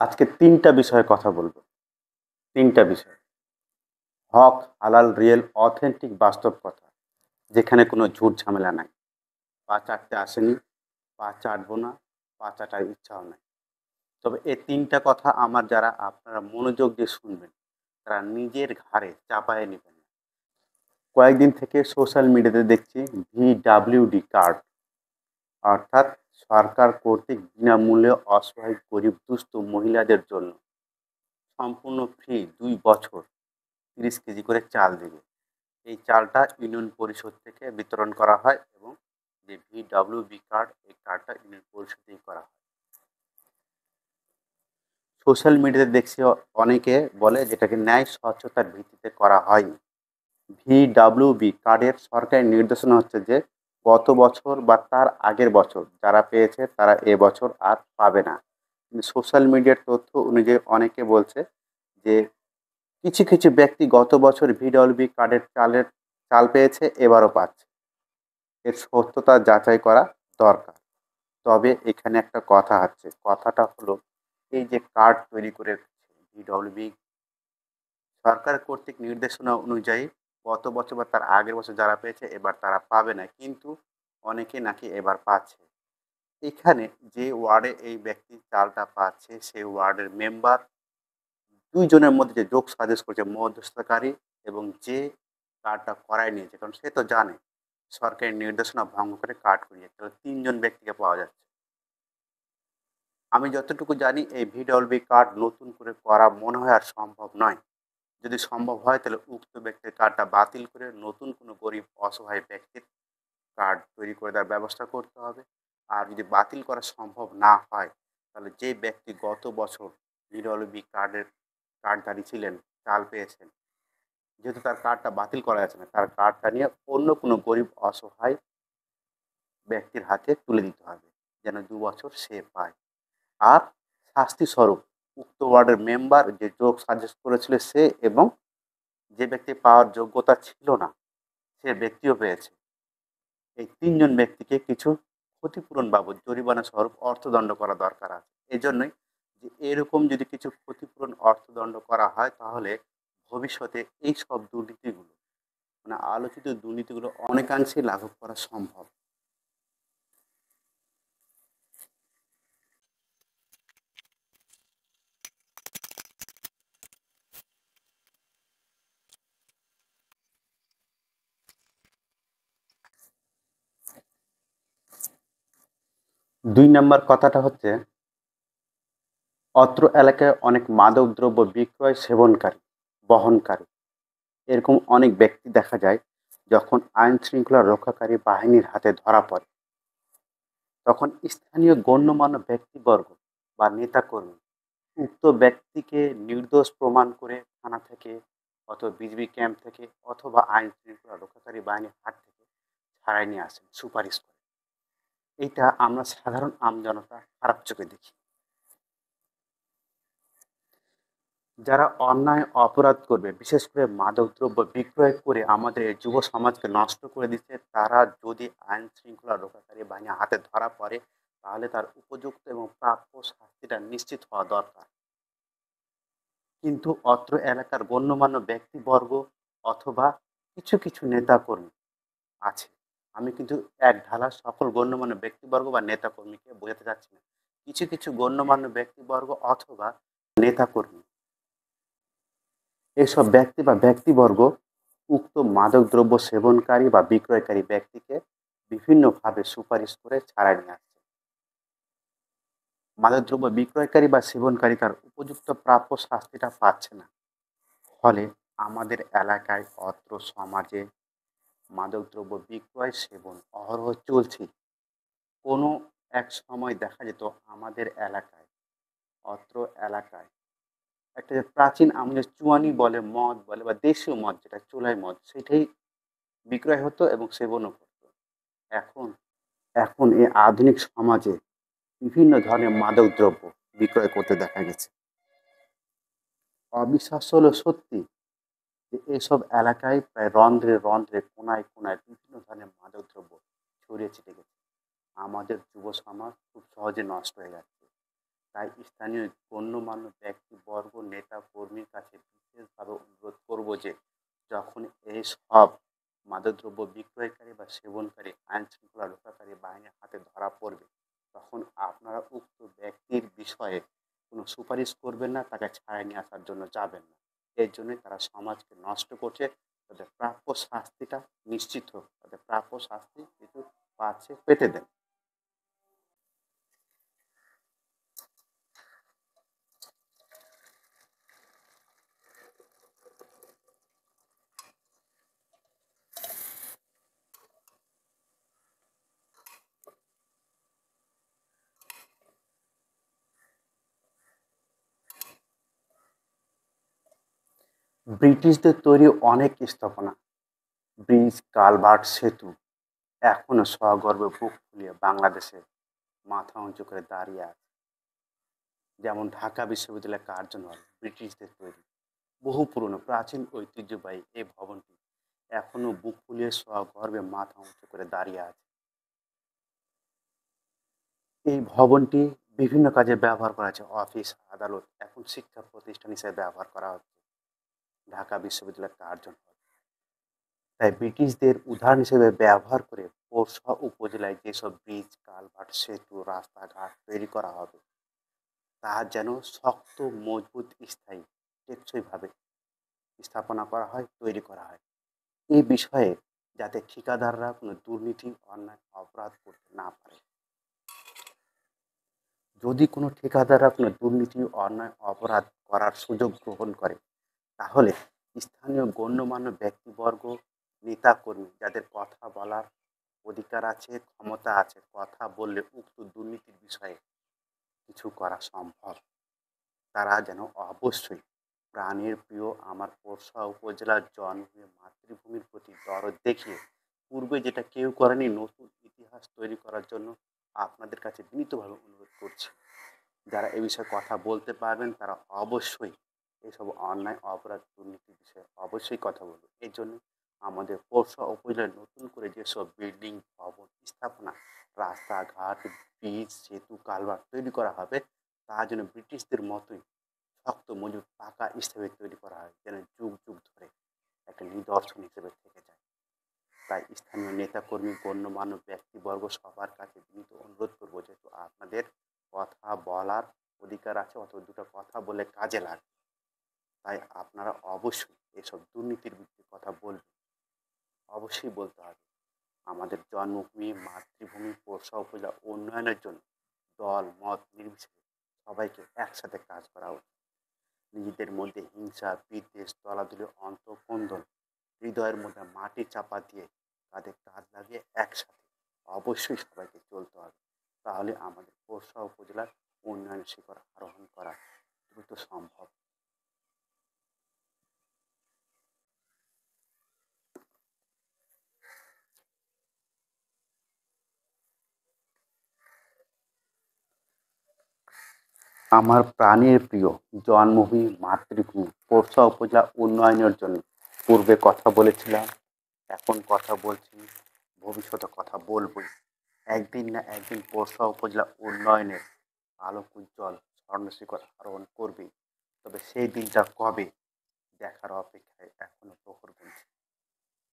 আজকে ৩ টা বিষয়ে কথা বলব। ৩ টা বিষয়। হক, হালাল, রিয়েল, অথেন্টিক বাস্তব কথা। যেখানে কোনো ঝুট ঝামেলা নাই। পা চাটতে আসেনি, পা চাটবো না, পা চাটার ইচ্ছাও নাই। তবে এই ৩ টা কথা আমার যারা আপনারা মনোযোগ দিয়ে শুনবেন, তারা নিজের ঘাড়ে চাপায়ে নিবেন না। কয়েকদিন থেকে সোশ্যাল মিডিয়াতে দেখছি ভিডাব্লিউডি কার্ড অর্থাৎ সরকার কর্তৃক বিনামূল্যে অসহায় গরিব দুস্থ মহিলাদের জন্য সম্পূর্ণ ফ্রি ২ বছর ৩০ কেজি করে চাল দেবে। এই চালটা ইউনিয়ন পরিষদ থেকে বিতরণ করা হয় এবং যে ভিডব্লিউবি কার্ড এই কার্ডটা ইউনিয়ন পরিষদেই করা হয়। সোশ্যাল মিডিয়াতে দেখছি অনেকে বলে যেটাকে ন্যায় স্বচ্ছতার ভিত্তিতে করা হয়নি। ভিডব্লিউবি কার্ডের সরকারি নির্দেশনা হচ্ছে যে গত বছর বা তার আগের বছর যারা পেয়েছে তারা এবছর আর পাবে না। কিন্তু সোশ্যাল মিডিয়ার তথ্য অনুযায়ী অনেকে বলছে যে কিছু কিছু ব্যক্তি গত বছর ভিডব্লিউবি কার্ডের চাল পেয়েছে এবারও পাচ্ছে। এর সত্যতা যাচাই করা দরকার। তবে এখানে একটা কথা আছে। কথাটা হলো এই যে কার্ড তৈরি করে ভিডব্লিউবি সরকার কর্তৃক নির্দেশনা অনুযায়ী গত বছর বা তার আগের বছর যারা পেয়েছে এবার তারা পাবে না। কিন্তু অনেকে নাকি এবার পাচ্ছে। এখানে যে ওয়ার্ডে এই ব্যক্তি চালটা পাচ্ছে সেই ওয়ার্ডের মেম্বার ২ জনের মধ্যে যে যোগ সাজেশ করছে মধ্যস্থতাকারী এবং যে কার্ডটা করায় নিয়েছে। কারণ সে তো জানে সরকারি নির্দেশনা ভঙ্গ করে কার্ড করিয়েছে। তাহলে ৩ জন ব্যক্তিকে পাওয়া যাচ্ছে। আমি যতটুকু জানি এই ভিডব্লিউবি কার্ড নতুন করে করা মনে হয় আর সম্ভব নয়। যদি সম্ভব হয় তাহলে উক্ত ব্যক্তির কার্ডটা বাতিল করে নতুন কোনো গরিব অসহায় ব্যক্তির কার্ড তৈরি করে দেওয়ার ব্যবস্থা করতে হবে। আর যদি বাতিল করা সম্ভব না হয় তাহলে যে ব্যক্তি গত বছর ভিডব্লিউবি কার্ডধারী ছিলেন, চাল পেয়েছেন, যেহেতু তার কার্ডটা বাতিল করা যাচ্ছে না, তার কার্ডটা নিয়ে অন্য কোনো গরিব অসহায় ব্যক্তির হাতে তুলে দিতে হবে। যেন ২ বছর সে পায়। আর শাস্তিস্বরূপ উক্ত ওয়ার্ডের মেম্বার যে যোগ সাজেস্ট করেছিল সে এবং যে ব্যক্তি পাওয়ার যোগ্যতা ছিল না, সে ব্যক্তিও পেয়েছে। এই ৩ জন ব্যক্তিকে কিছু ক্ষতিপূরণ বাবদ জরিমানা স্বরূপ অর্থদণ্ড করা দরকার আছে। এজন্যই যে এরকম যদি কিছু ক্ষতিপূরণ অর্থদণ্ড করা হয় তাহলে ভবিষ্যতে এইসব দুর্নীতিগুলো মানে আলোচিত দুর্নীতিগুলো অনেকাংশেই লাঘব করা সম্ভব। ২ নাম্বার কথাটা হচ্ছে অত্র এলাকায় অনেক মাদকদ্রব্য বিক্রয়, সেবনকারী, বহনকারী এরকম অনেক ব্যক্তি দেখা যায় যখন আইন শৃঙ্খলা রক্ষাকারী বাহিনীর হাতে ধরা পড়ে তখন স্থানীয় গণ্যমান্য ব্যক্তিবর্গ বা নেতাকর্মী উক্ত ব্যক্তিকে নির্দোষ প্রমাণ করে থানা থেকে অথবা বিজিবি ক্যাম্প থেকে অথবা আইন শৃঙ্খলা রক্ষাকারী বাহিনীর হাত থেকে ছাড়াই নিয়ে আসেন সুপারিশ করে। এটা আমরা সাধারণ আমজনতা খারাপ চোখে দেখি। যারা অন্যায় অপরাধ করবে, বিশেষ করে মাদকদ্রব্য বিক্রয় করে আমাদের এই যুব সমাজকে নষ্ট করে দিচ্ছে, তারা যদি আইন শৃঙ্খলা রক্ষাকারী বাহিনীর হাতে ধরা পড়ে, তাহলে তার উপযুক্ত এবং প্রাপ্য শাস্তিটা নিশ্চিত হওয়া দরকার। কিন্তু অত্র এলাকার গণ্যমান্য ব্যক্তিবর্গ অথবা কিছু কিছু নেতাকর্মী আছে। আমি কিন্তু এক ঢালা সকল গণ্যমান্য ব্যক্তিবর্গ বা নেতাকর্মীকে বোঝাতে চাচ্ছি না। কিছু কিছু গণ্যমান্য ব্যক্তিবর্গ অথবা নেতাকর্মী এসব ব্যক্তি বা ব্যক্তিবর্গ উক্ত মাদকদ্রব্য সেবনকারী বা বিক্রয়কারী ব্যক্তিকে বিভিন্নভাবে সুপারিশ করে ছাড়াই নিয়ে আসছে। মাদকদ্রব্য বিক্রয়কারী বা সেবনকারী তার উপযুক্ত প্রাপ্য শাস্তিটা পাচ্ছে না। ফলে আমাদের এলাকায় অত্র সমাজে মাদকদ্রব্য বিক্রয় সেবন অহরহ চলছে। কোনো এক সময় দেখা যেত আমাদের এলাকায় অত্র এলাকায় একটা যে প্রাচীন আমলের চুয়ানি বলে, মদ বলে বা দেশীয় মদ যেটা চুলাই মদ সেটাই বিক্রয় হতো এবং সেবনও করতো। এখন এখন এই আধুনিক সমাজে বিভিন্ন ধরনের মাদকদ্রব্য বিক্রয় করতে দেখা গেছে। অবিশ্বাস্য হলো সত্যি যে এসব এলাকায় প্রায় রন্ধ্রে রন্ধ্রে কোনায় কোনায় বিভিন্ন ধরনের মাদকদ্রব্য ছড়িয়ে ছিটে গেছে। আমাদের যুব সমাজ খুব সহজে নষ্ট হয়ে যাচ্ছে। তাই স্থানীয় গণ্যমান্য ব্যক্তিবর্গ, নেতা কর্মীর কাছে বিশেষভাবে অনুরোধ করব যে যখন এই সব মাদকদ্রব্য বিক্রয়কারী বা সেবনকারী আইন শৃঙ্খলা রক্ষাকারী বাহিনীর হাতে ধরা পড়বে, তখন আপনারা উক্ত ব্যক্তির বিষয়ে কোনো সুপারিশ করবেন না, তাকে ছাড়াই নিয়ে আসার জন্য যাবেন না। এর জন্যই তারা সমাজকে নষ্ট করছে। তাদের প্রাপ্য শাস্তিটা নিশ্চিত হোক, তাদের প্রাপ্য শাস্তি কিন্তু পাচ্ছে পেতে দেন। ব্রিটিশদের তৈরি অনেক স্থাপনা, ব্রিজ, কালভার্ট, সেতু এখনো সগর্বে বুক ফুলিয়ে বাংলাদেশে মাথা উঁচু করে দাঁড়িয়ে আছে। যেমন ঢাকা বিশ্ববিদ্যালয়ের কার্জন হল ব্রিটিশদের তৈরি, বহু পুরনো প্রাচীন ঐতিহ্যবাহী এই ভবনটি এখনো বুক ফুলিয়ে সগর্বে মাথা উঁচু করে দাঁড়িয়ে আছে। এই ভবনটি বিভিন্ন কাজে ব্যবহার করা হচ্ছে, অফিস, আদালত, এখন শিক্ষা প্রতিষ্ঠান হিসেবে ব্যবহার করা হচ্ছে ঢাকা বিশ্ববিদ্যালয়ের কার্জন হল। তাই ব্রিটিশদের উদাহরণ হিসেবে ব্যবহার করে পোরশা উপজেলায় যেসব ব্রিজ, কালভার্ট, সেতু, রাস্তাঘাট তৈরি করা হবে তা যেন শক্ত, মজবুত, স্থায়ী, টেকসইভাবে স্থাপনা করা হয়, তৈরি করা হয়। এই বিষয়ে যাতে ঠিকাদাররা কোনো দুর্নীতি, অন্যায়, অপরাধ করতে না পারে। যদি কোনো ঠিকাদাররা কোনো দুর্নীতি, অন্যায়, অপরাধ করার সুযোগ গ্রহণ করে, তাহলে স্থানীয় গণ্যমান্য ব্যক্তিবর্গ, নেতাকর্মী যাদের কথা বলার অধিকার আছে, ক্ষমতা আছে, কথা বললে উক্ত দুর্নীতির বিষয়ে কিছু করা সম্ভব, তারা যেন অবশ্যই প্রাণের প্রিয় আমার পোরশা উপজেলার জন্মভূমি মাতৃভূমির প্রতি দরদ দেখিয়ে পূর্বে যেটা কেউ করেনি নতুন ইতিহাস তৈরি করার জন্য আপনাদের কাছে বিনীতভাবে অনুরোধ করছি। যারা এ বিষয়ে কথা বলতে পারবেন তারা অবশ্যই এসব অন্যায়, অপরাধ, দুর্নীতির বিষয়ে অবশ্যই কথা বলবে। এই জন্য আমাদের পোরশা উপজেলায় নতুন করে যেসব বিল্ডিং, ভবন, স্থাপনা, রাস্তাঘাট, ব্রিজ, সেতু, কালভার্ট তৈরি করা হবে তা যেন ব্রিটিশদের মতোই শক্ত, মজবুত, পাকা হিসেবে তৈরি করা হয়, যেন যুগ যুগ ধরে একটা নিদর্শন হিসেবে থেকে যায়। তাই স্থানীয় নেতাকর্মী, গণ্যমান্য ব্যক্তিবর্গ সবার কাছে বিনীত অনুরোধ করবো, যেহেতু আপনাদের কথা বলার অধিকার আছে, অথবা দুটো কথা বলে কাজে লাগে, তাই আপনারা অবশ্যই এসব দুর্নীতির বিরুদ্ধে কথা বলবেন। অবশ্যই বলতে হবে। আমাদের জন্মভূমি, মাতৃভূমি, পোরশা উপজেলা উন্নয়নের জন্য দল, মত নির্বিশেষে সবাইকে একসাথে কাজ করা উচিত। নিজেদের মধ্যে হিংসা, বিদ্বেষ, দলাদলি, অন্তঃকন্দল হৃদয়ের মধ্যে মাটি চাপা দিয়ে কাঁধে কাঁধ লাগিয়ে একসাথে অবশ্যই সবাইকে চলতে হবে। তাহলে আমাদের পোরশা উপজেলার উন্নয়নের শিখর আরোহণ করা দ্রুত সম্ভব। আমার প্রাণের প্রিয় জন্মভূমি মাতৃভূমি পোরশা উপজেলা উন্নয়নের জন্য পূর্বে কথা বলেছিলাম, এখন কথা বলছি, ভবিষ্যতে কথা বলবই। একদিন না একদিন পোরশা উপজেলা উন্নয়নের আলোক উজ্জ্বল স্বর্ণশিখর আরোহণ করবেই। তবে সেই দিনটা কবে দেখার অপেক্ষায় এখনো প্রহর গুনছে।